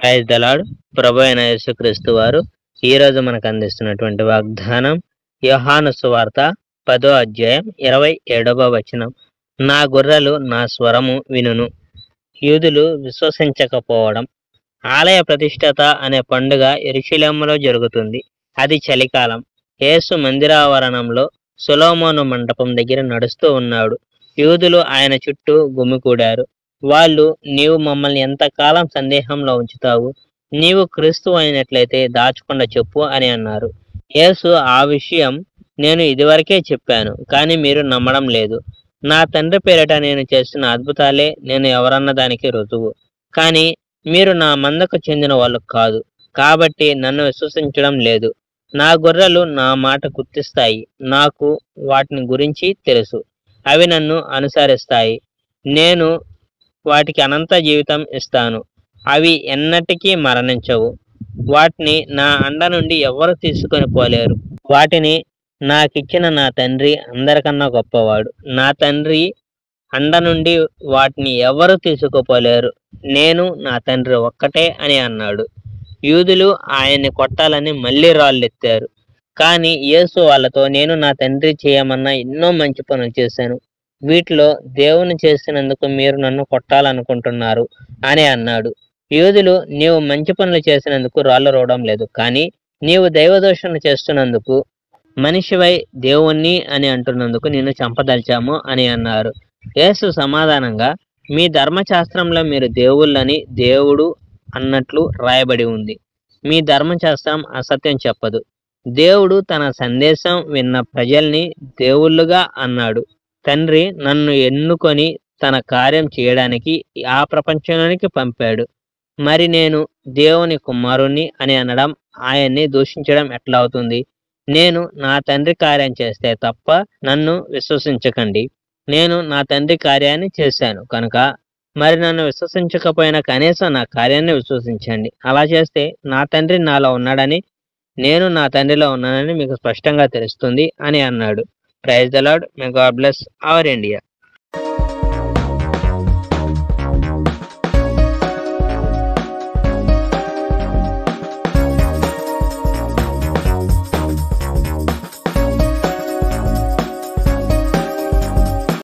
Praise the lord. ప్రభు అయిన యేసుక్రీస్తు వారు ఈ రోజు మనకు అందిస్తున్నటువంటి వాగ్దానం యోహాను సువార్త 10వ అధ్యాయం 27వ వచనం. నా గొర్రెలు నా స్వరము వినును. యూదులు విశ్వసించకపోవడం. ఆలయ ప్రతిష్ఠత అనే పండుగ యెరూషలేములో జరుగుతుంది. అది చలికాలం. యేసు మందిరావరణంలో సొలొమోను మంటపం దగ్గర నడుస్తూ ఉన్నాడు. యూదులు ఆయన చుట్టూ గుమికూడారు. వాళ్ళు, నీవు మమ్మల్ని ఎంతకాలం సందేహంలో ఉంచుతావు? నీవు క్రీస్తు అయినట్లయితే దాచకుండా చెప్పు అని అన్నారు. యేసు ఆ విషయం నేను ఇదివరకే చెప్పాను, కానీ మీరు నమ్మడం లేదు. నా తండ్రి పేరిట నేను చేస్తున్న అద్భుతాలే నేను ఎవరన్న దానికి రుజువు. కానీ మీరు నా మందకు చెందిన వాళ్ళు కాదు, కాబట్టి నన్ను విశ్వసించడం లేదు. నా గొర్రెలు నా మాట గుర్తిస్తాయి. నాకు వాటిని గురించి తెలుసు. అవి నన్ను అనుసరిస్తాయి. నేను వాటికి అనంత జీవితం ఇస్తాను. అవి ఎన్నటికీ మరణించవు. వాటిని నా అండ నుండి ఎవరు తీసుకొని పోలేరు. వాటిని నాకిచ్చిన నా తండ్రి అందరికన్నా గొప్పవాడు. నా తండ్రి అండ నుండి వాటిని ఎవరు తీసుకుపోలేరు. నేను నా తండ్రి ఒక్కటే అని అన్నాడు. యూదులు ఆయన్ని కొట్టాలని మళ్ళీ రాళ్ళెత్తారు. కానీ యేసు వాళ్ళతో, నేను నా తండ్రి చేయమన్న ఎన్నో మంచి పనులు చేశాను. వీటిలో దేవుని చేసినందుకు మీరు నన్ను కొట్టాలనుకుంటున్నారు అని అన్నాడు. యూదులు, నీవు మంచి పనులు చేసినందుకు రాళ్ళు రోవడం లేదు, కానీ నీవు దైవదోషణ చేస్తున్నందుకు, మనిషివై దేవుణ్ణి అని అంటున్నందుకు నిన్ను చంపదలిచాము అని అన్నారు. యేసు సమాధానంగా, మీ ధర్మశాస్త్రంలో మీరు దేవుళ్ళని దేవుడు అన్నట్లు రాయబడి ఉంది. మీ ధర్మశాస్త్రం అసత్యం చెప్పదు. దేవుడు తన సందేశం విన్న ప్రజల్ని దేవుళ్ళుగా అన్నాడు. తండ్రి నన్ను ఎన్నుకొని తన కార్యం చేయడానికి ఆ ప్రపంచంలోనికి పంపాడు. మరి నేను దేవుని కుమారుణ్ణి అని అనడం, ఆయన్ని దూషించడం ఎట్లా అవుతుంది? నేను నా తండ్రి కార్యం చేస్తే తప్ప నన్ను విశ్వసించకండి. నేను నా తండ్రి కార్యాన్ని చేశాను కనుక మరి నన్ను విశ్వసించకపోయినా కనీసం నా కార్యాన్ని విశ్వసించండి. అలా చేస్తే నా తండ్రి నాలో ఉన్నాడని, నేను నా తండ్రిలో ఉన్నానని మీకు స్పష్టంగా తెలుస్తుంది అని అన్నాడు. Praise the Lord. May God bless our India.